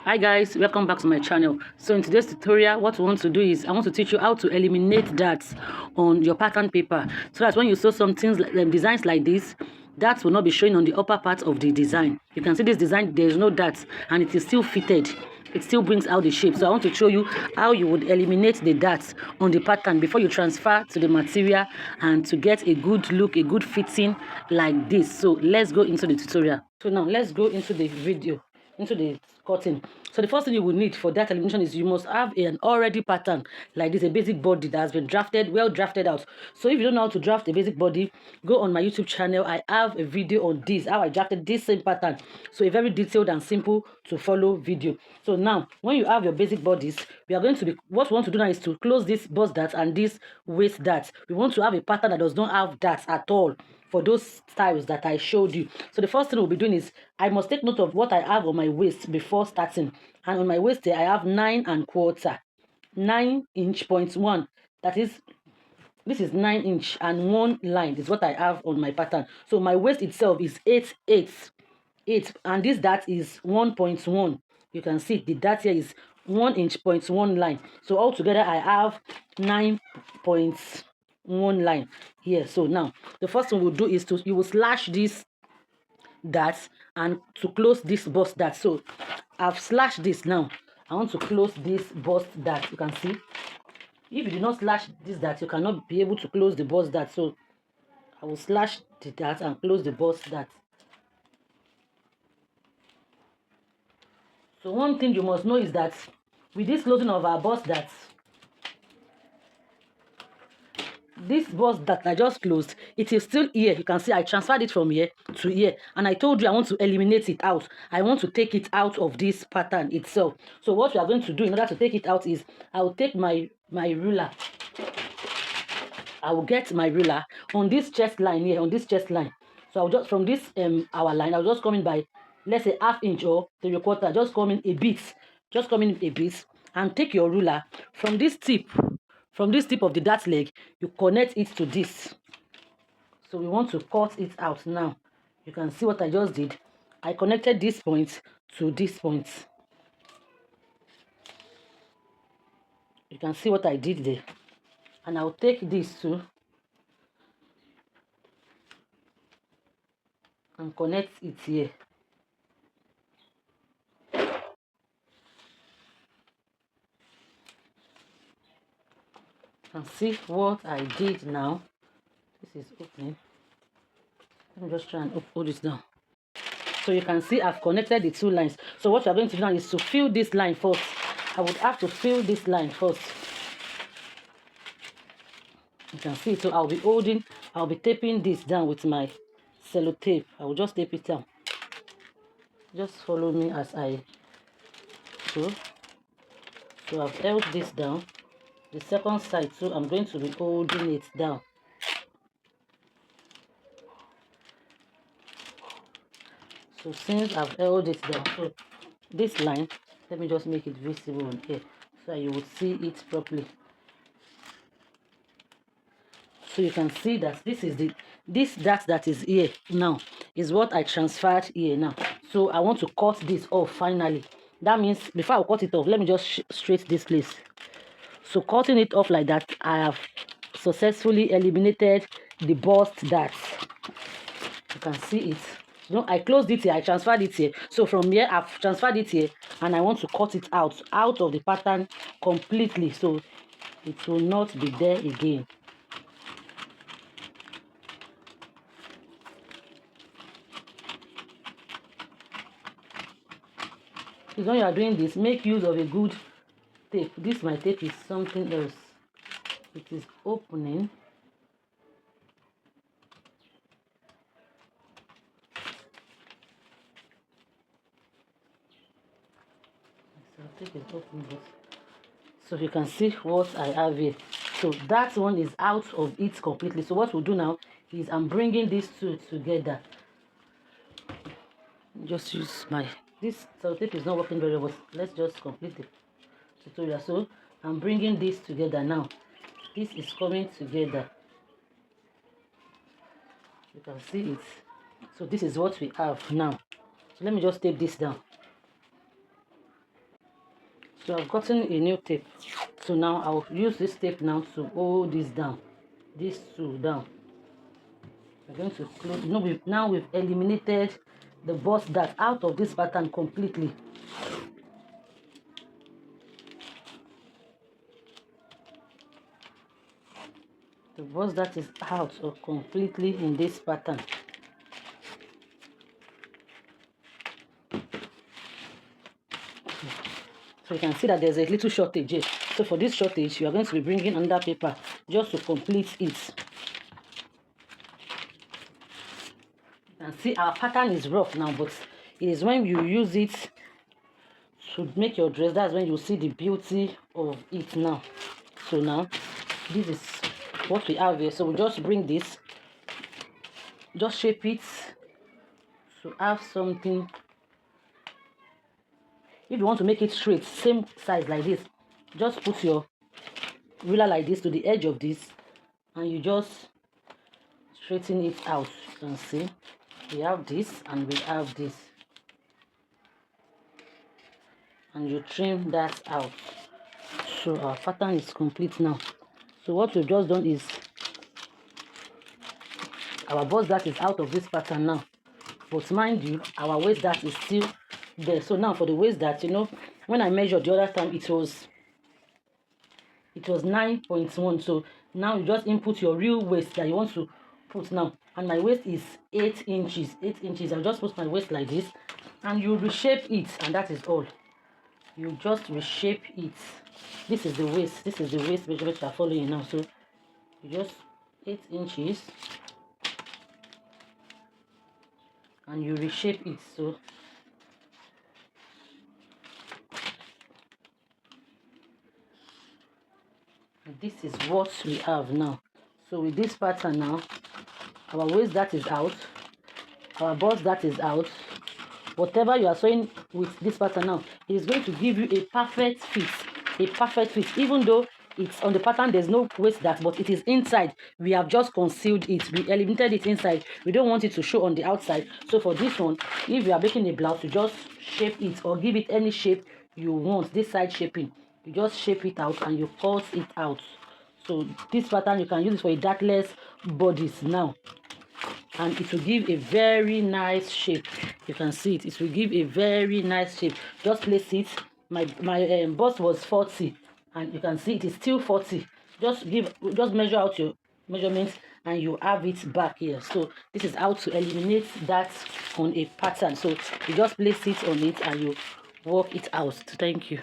Hi guys, welcome back to my channel. So in today's tutorial, what we want to do is I want to teach you how to eliminate dots on your pattern paper, so that when you sew some things like designs like this, dots will not be showing on the upper part of the design. You can see this design, there is no dots and it is still fitted. It still brings out the shape. So I want to show you how you would eliminate the dots on the pattern before you transfer to the material and to get a good look, a good fitting like this. So let's go into the tutorial. So now let's go into the video, into the cutting. So the first thing you will need for that elimination is you must have an already pattern like this, a basic body that has been drafted, well drafted out. So if you don't know how to draft a basic body, go on my YouTube channel. I have a video on this, how I drafted this same pattern. So a very detailed and simple to follow video. So now when you have your basic bodies, we are going to be, what we want to do now is to close this bust dart and this waist dart. We want to have a pattern that does not have darts at all for those styles that I showed you. So the first thing we'll be doing is I must take note of what I have on my waist before starting. And on my waist here, I have 9 1/4, 9" point 1. That is, this is 9 inch and 1 line is what I have on my pattern. So my waist itself is 8 and this dart is 1.1. You can see the dart here is 1" point 1 line. So altogether I have 9.1 line here. So now the first thing we'll do is you will slash this dart and to close this bust dart. So I've slashed this. Now I want to close this bust dart. You can see if you do not slash this dart, you cannot be able to close the bust dart. So I will slash the dart and close the bust dart. So one thing you must know is that with this closing of our bust dart, this bust that I just closed, it is still here. You can see I transferred it from here to here, and I told you I want to eliminate it out. I want to take it out of this pattern itself. So what we are going to do in order to take it out is I will take my ruler. I will get my ruler on this chest line here, on this chest line. So I'll just, from this our line, I'll just come in by, let's say, 1/2 inch or 3/4, just come in a bit, just come in a bit, and take your ruler from this tip. From this tip of the dart leg, you connect it to this. So we want to cut it out now. You can see what I just did. I connected this point to this point. You can see what I did there. And I'll take this too and connect it here. And see what I did now. This is opening. Let me just try and hold it down. So you can see I've connected the two lines. So what you're going to do now is to fill this line first. I would have to fill this line first. You can see, so I'll be taping this down with my sellotape. I will just tape it down. Just follow me as I go. So I've held this down. The second side too, I'm going to be holding it down. So since I've held it down, so this line, let me just make it visible on here so you would see it properly. So you can see that this is this dart that is here now is what I transferred here now. So I want to cut this off finally. That means before I cut it off, let me just straight this place. So cutting it off like that, I have successfully eliminated the bust dart. You can see it. You know, I closed it here, I transferred it here. So from here, I've transferred it here, and I want to cut it out of the pattern completely, so it will not be there again. Because when you are doing this, make use of a good tape. This my tape is something else. It is opening. So tape is opening. So you can see what I have here. So that one is out of it completely. So what we'll do now is I'm bringing these two together. Just use this tape is not working very well. Let's just complete the tutorial. So I'm bringing this together now. This is coming together. You can see it. So this is what we have now. So let me just tape this down. So I've gotten a new tape. So now I'll use this tape now to hold this down, these two down. We're going to close. You know, now we've eliminated the bust dart out of this pattern completely. The bust dart is out of completely in this pattern. So you can see that there's a little shortage here. So for this shortage, you are going to be bringing another paper just to complete it. You can see our pattern is rough now, but it is when you use it to make your dress, that's when you see the beauty of it now. So now, this is what we have here. So we just bring this, just shape it to have something. If you want to make it straight, same size like this, just put your ruler like this to the edge of this and you just straighten it out. You can see we have this and we have this, and you trim that out. So our pattern is complete now. So what we've just done is our bust dart is out of this pattern now, but mind you, our waist dart is still there. So now for the waist dart, you know, when I measured the other time, it was 9.1. so now you just input your real waist that you want to put now, and my waist is 8 inches. I'll just put my waist like this and you reshape it, and that is all. You just reshape it. This is the waist measurement you are following now. So you just 8 inches and you reshape it. So this is what we have now. So with this pattern now, our waist that is out, our bust that is out. Whatever you are sewing with this pattern now, it is going to give you a perfect fit. Even though it's on the pattern, there's no waist dart, but it is inside. We have just concealed it. We eliminated it inside. We don't want it to show on the outside. So for this one, if you are making a blouse, you just shape it or give it any shape you want. This side shaping, you just shape it out and you cut it out. So this pattern, you can use it for a dartless bodice now, and it will give a very nice shape. You can see it will give a very nice shape. Just place it. My bust was 40 and you can see it is still 40. Just measure out your measurements and you have it back here. So this is how to eliminate that on a pattern. So you just place it on it and you work it out. Thank you.